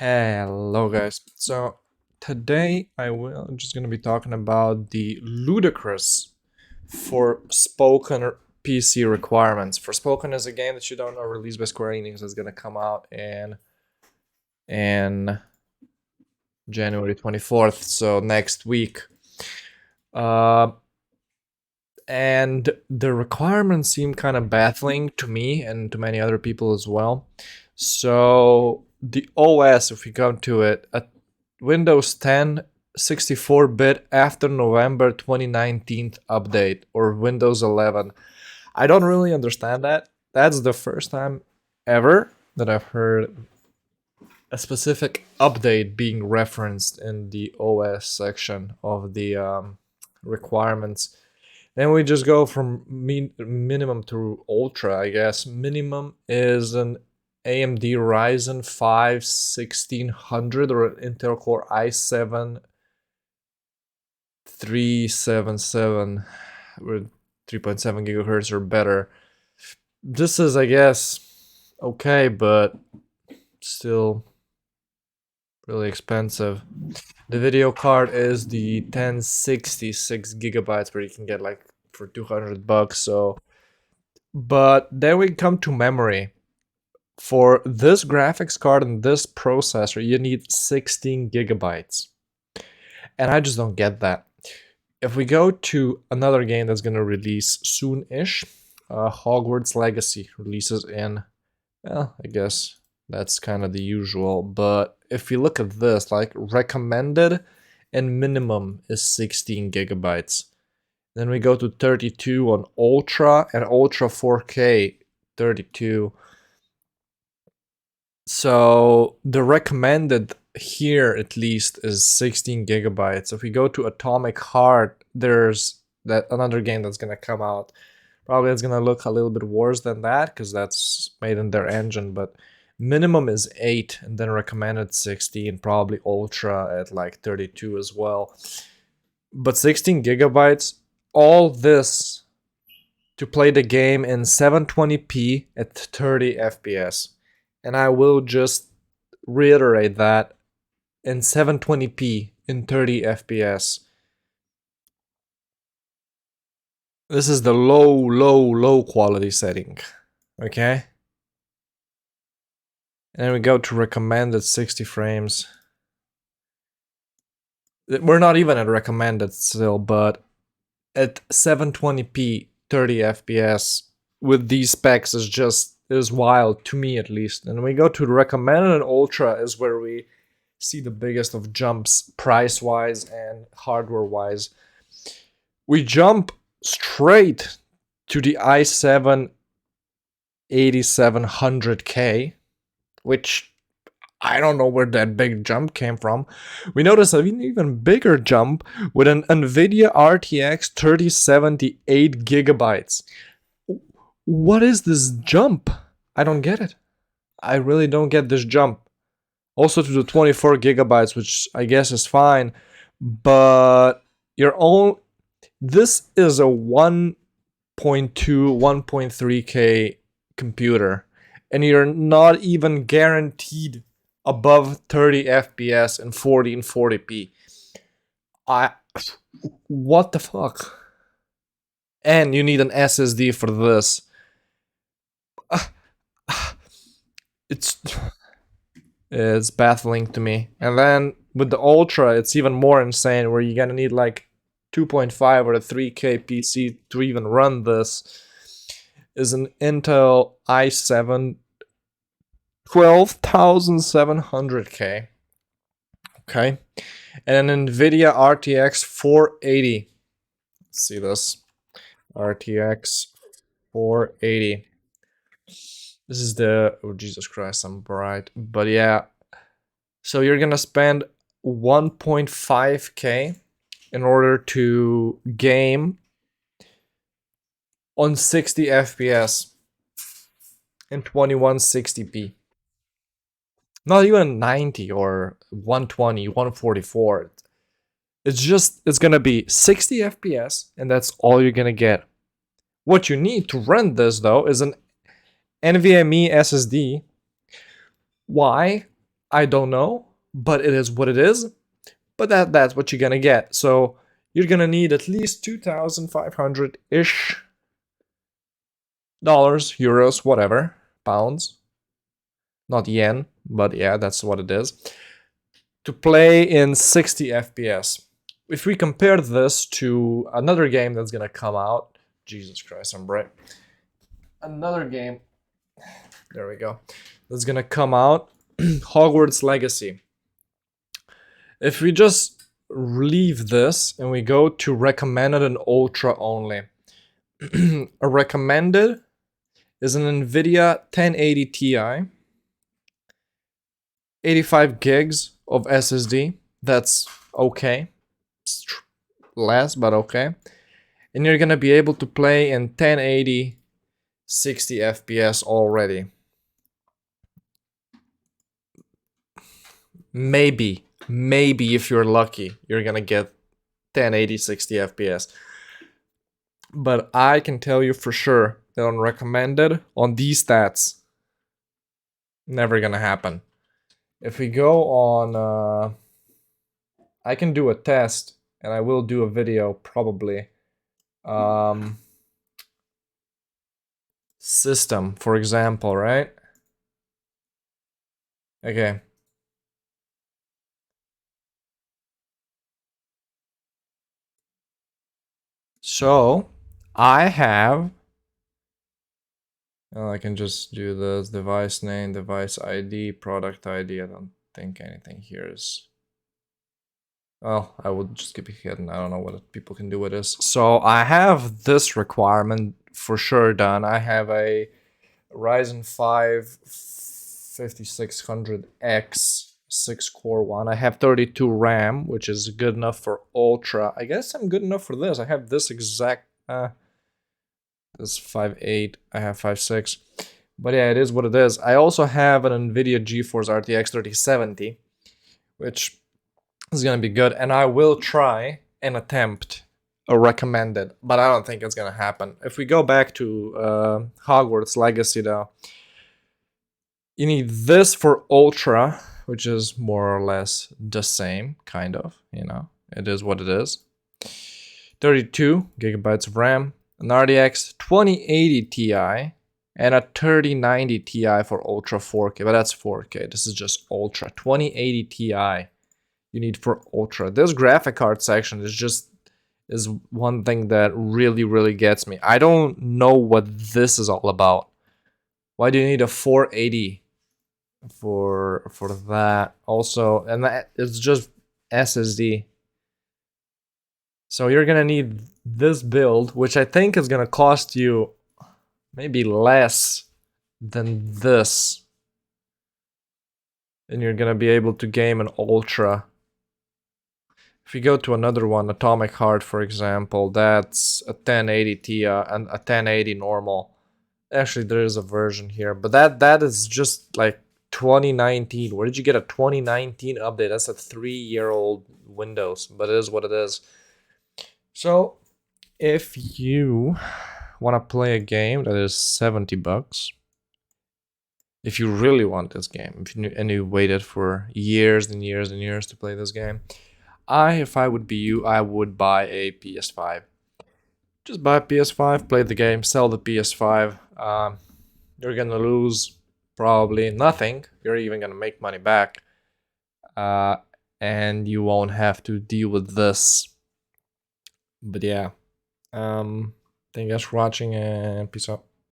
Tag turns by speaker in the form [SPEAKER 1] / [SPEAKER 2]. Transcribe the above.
[SPEAKER 1] Hello guys. So today I'm just gonna be talking about the ludicrous Forspoken PC requirements. Forspoken is a game that you don't know released by Square Enix is gonna come out in January 24th, so next week. Uh, and the requirements seem kind of baffling to me and to many other people as well. So the OS, if we come to it, Windows 10 64-bit after November 2019 update or Windows 11. I don't really understand that. That's the first time ever that I've heard a specific update being referenced in the OS section of the requirements. Then we just go from minimum to ultra, I guess. Minimum is an AMD Ryzen 5 1600 or an Intel Core i7 377 with 3.7 gigahertz or better. This is, I guess, okay, but still really expensive. The video card is the 1066 gigabytes, where you can get like for $200. So, but then we come to memory. For this graphics card and this processor, you need 16 gigabytes. And I just don't get that. If we go to another game that's going to release soon-ish, Hogwarts Legacy releases in, well, I guess that's kind of the usual. But if you look at this, like recommended and minimum is 16 gigabytes. Then we go to 32 on Ultra and Ultra 4K 32. So the recommended here at least is 16 gigabytes. If we go to Atomic Heart, there's that another game that's gonna come out. Probably it's gonna look a little bit worse than that because that's made in their engine, but minimum is 8 and then recommended 16, probably Ultra at like 32 as well. But 16 gigabytes, all this to play the game in 720p at 30 FPS. And I will just reiterate that in 720p in 30 FPS. This is the low quality setting. Okay? And then we go to recommended 60 frames. We're not even at recommended still, but at 720p 30 FPS with these specs is wild to me at least. And we go to the recommended and ultra is where we see the biggest of jumps price wise and hardware wise. We jump straight to the i7 8700K, which I don't know where that big jump came from. We notice an even bigger jump with an NVIDIA RTX 3070 8 gigabytes. What is this jump? I don't get it. I really don't get this jump. Also to the 24 gigabytes, which I guess is fine, but this is a 1.2, 1.3K computer, and you're not even guaranteed above 30 FPS and 40 and 40p. What the fuck? And you need an SSD for this. It's baffling to me. And then with the Ultra, it's even more insane, where you're gonna need like 2.5 or a 3K PC to even run this. Is an Intel i7 12700K. Okay. And an NVIDIA RTX 480. Let's see this. RTX 480. This is the, oh Jesus Christ, I'm bright. But yeah, so you're gonna spend 1.5K in order to game on 60 FPS in 2160p. Not even 90 or 120, 144. It's gonna be 60 FPS, and that's all you're gonna get. What you need to run this though is an NVMe SSD. Why? I don't know, but it is what it is. But that's what you're gonna get. So you're gonna need at least 2,500 ish dollars, euros, whatever, pounds, not yen, but yeah, that's what it is, to play in 60 FPS. If we compare this to another game that's gonna come out, Jesus Christ, I'm bright. Another game, there we go, that's gonna come out, Hogwarts Legacy. If we just leave this and we go to recommended and ultra only, a recommended is an NVIDIA 1080 Ti, 85 gigs of SSD. That's okay. It's less, but okay. And you're gonna be able to play in 1080 60 FPS already. Maybe if you're lucky, you're gonna get 1080 60 FPS. But I can tell you for sure that on recommended, on these stats, never gonna happen. If we go on, I can do a test, and I will do a video probably. System, for example, right? Okay. So I have. Well, I can just do this device name, device ID, product ID. I don't think anything here is. Well, I would just keep it hidden. I don't know what people can do with this. So I have this requirement for sure done. I have a Ryzen 5 5600X 6-core one. I have 32 RAM, which is good enough for Ultra. I guess I'm good enough for this. I have this exact... this 5.8. I have 5.6. But yeah, it is what it is. I also have an NVIDIA GeForce RTX 3070, which is going to be good. And I will try and attempt a recommended, but I don't think it's going to happen. If we go back to Hogwarts Legacy, though, you need this for Ultra, which is more or less the same, kind of, you know. It is what it is. 32 gigabytes of RAM, an RTX 2080 Ti, and a 3090 Ti for Ultra 4K, but that's 4K. This is just Ultra. 2080 Ti you need for Ultra. This graphic card section is one thing that really gets me. I don't know what this is all about. Why do you need a 480 for that? Also, and that it's just SSD. So you're gonna need this build, which I think is gonna cost you maybe less than this. And you're gonna be able to game an Ultra. If you go to another one, Atomic Heart, for example, that's a 1080 Ti and a 1080 normal. Actually, there is a version here, but that is just like 2019. Where did you get a 2019 update? That's a 3-year-old Windows, but it is what it is. So, if you want to play a game that is $70, if you really want this game, and you waited for years and years and years to play this game, if I would be you, I would buy a PS5. Just buy a PS5, play the game, sell the PS5. You're gonna lose probably nothing. You're even gonna make money back. And you won't have to deal with this. But yeah. Thank you guys for watching, and peace out.